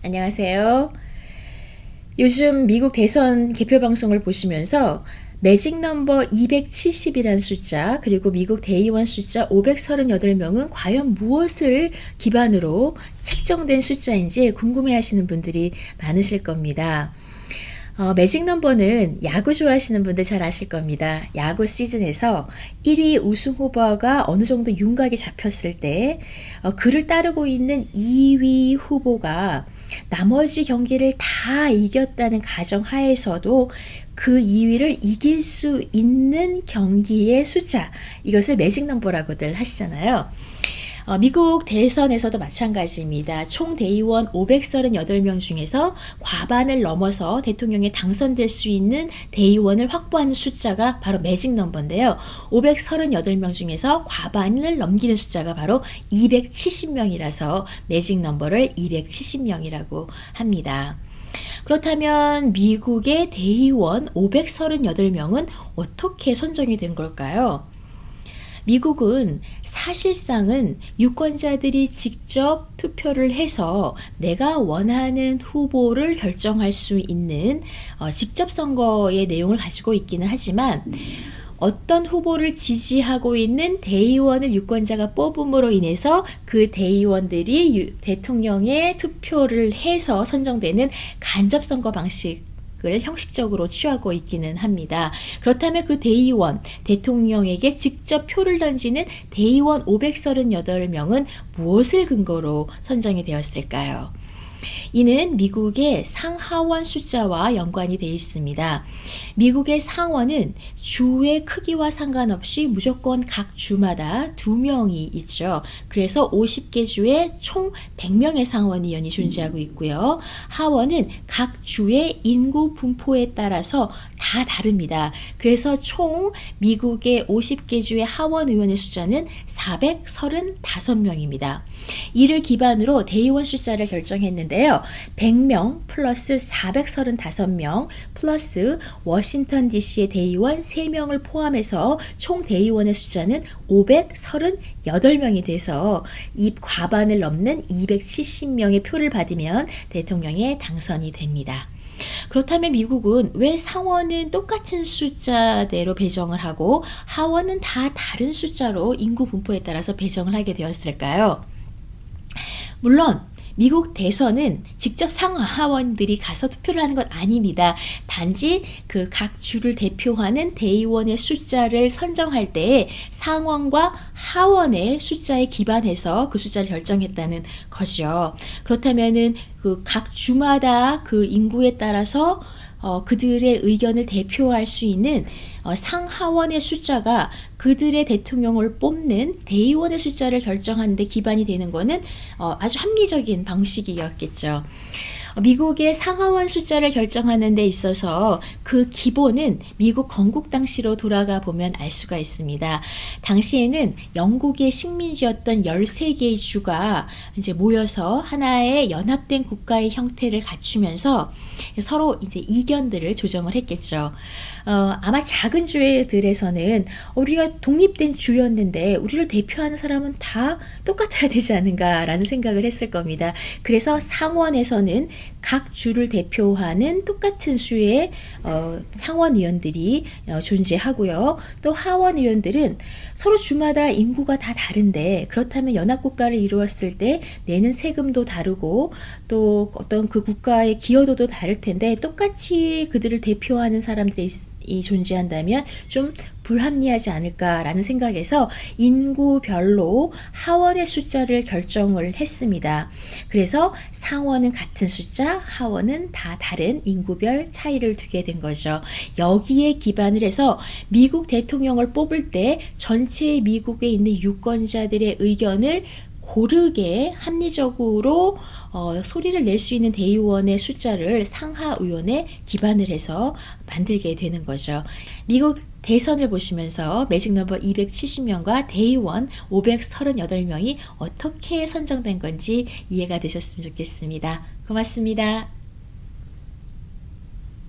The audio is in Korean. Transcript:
안녕하세요. 요즘 미국 대선 개표 방송을 보시면서 매직 넘버 270이란 숫자, 그리고 미국 대의원 숫자 538명은 과연 무엇을 기반으로 책정된 숫자인지 궁금해 하시는 분들이 많으실 겁니다. 매직 넘버는 야구 좋아하시는 분들 잘 아실 겁니다. 야구 시즌에서 1위 우승 후보가 어느 정도 윤곽이 잡혔을 때 그를 따르고 있는 2위 후보가 나머지 경기를 다 이겼다는 가정하에서도 그 2위를 이길 수 있는 경기의 숫자, 이것을 매직 넘버라고들 하시잖아요. 미국 대선에서도 마찬가지입니다. 총 대의원 538명 중에서 과반을 넘어서 대통령에 당선될 수 있는 대의원을 확보하는 숫자가 바로 매직 넘버인데요. 538명 중에서 과반을 넘기는 숫자가 바로 270명이라서 매직 넘버를 270명이라고 합니다. 그렇다면 미국의 대의원 538명은 어떻게 선정이 된 걸까요? 미국은 사실상은 유권자들이 직접 투표를 해서 내가 원하는 후보를 결정할 수 있는 직접 선거의 내용을 가지고 있기는 하지만 어떤 후보를 지지하고 있는 대의원을 유권자가 뽑음으로 인해서 그 대의원들이 대통령에 투표를 해서 선정되는 간접선거 방식 을 형식적으로 취하고 있기는 합니다. 그렇다면 그 대의원, 대통령에게 직접 표를 던지는 대의원 538명은 무엇을 근거로 선정이 되었을까요? 이는 미국의 상하원 숫자와 연관이 되어 있습니다. 미국의 상원은 주의 크기와 상관없이 무조건 각 주마다 2명이 있죠. 그래서 50개 주에 총 100명의 상원의원이 존재하고 있고요. 하원은 각 주의 인구 분포에 따라서 다 다릅니다. 그래서 총 미국의 50개 주의 하원의원의 숫자는 435명입니다. 이를 기반으로 대의원 숫자를 결정했는데요. 100명 플러스 435명 플러스 워싱턴 DC의 대의원 3명을 포함해서 총 대의원의 숫자는 538명이 돼서 이 과반을 넘는 270명의 표를 받으면 대통령에 당선이 됩니다. 그렇다면 미국은 왜 상원은 똑같은 숫자대로 배정을 하고 하원은 다 다른 숫자로 인구 분포에 따라서 배정을 하게 되었을까요? 물론 미국 대선은 직접 상하원들이 가서 투표를 하는 건 아닙니다. 단지 그 각 주를 대표하는 대의원의 숫자를 선정할 때 상원과 하원의 숫자에 기반해서 그 숫자를 결정했다는 거죠. 그렇다면은 그 각 주마다 그 인구에 따라서 그들의 의견을 대표할 수 있는 상하원의 숫자가 그들의 대통령을 뽑는 대의원의 숫자를 결정하는 데 기반이 되는 것은 아주 합리적인 방식이었겠죠. 미국의 상하원 숫자를 결정하는 데 있어서 그 기본은 미국 건국당시로 돌아가 보면 알 수가 있습니다. 당시에는 영국의 식민지였던 13개의 주가 이제 모여서 하나의 연합된 국가의 형태를 갖추면서 서로 이제 이견들을 조정을 했겠죠. 아마 작은 주들에서는 우리가 독립된 주였는데 우리를 대표하는 사람은 다 똑같아야 되지 않은가라는 생각을 했을 겁니다. 그래서 상원에서는 각 주를 대표하는 똑같은 수의 상원의원들이 존재하고요. 또 하원의원들은 서로 주마다 인구가 다 다른데 그렇다면 연합국가를 이루었을 때 내는 세금도 다르고 또 어떤 그 국가의 기여도도 다를 텐데 똑같이 그들을 대표하는 사람들이 존재한다면 좀 불합리하지 않을까라는 생각에서 인구별로 하원의 숫자를 결정을 했습니다. 그래서 상원은 같은 숫자, 하원은 다 다른 인구별 차이를 두게 된 거죠. 여기에 기반을 해서 미국 대통령을 뽑을 때 전체 미국에 있는 유권자들의 의견을 고르게 합리적으로 소리를 낼 수 있는 대의원의 숫자를 상하의원에 기반을 해서 만들게 되는 거죠. 미국 대선을 보시면서 매직 넘버 270명과 대의원 538명이 어떻게 선정된 건지 이해가 되셨으면 좋겠습니다. 고맙습니다.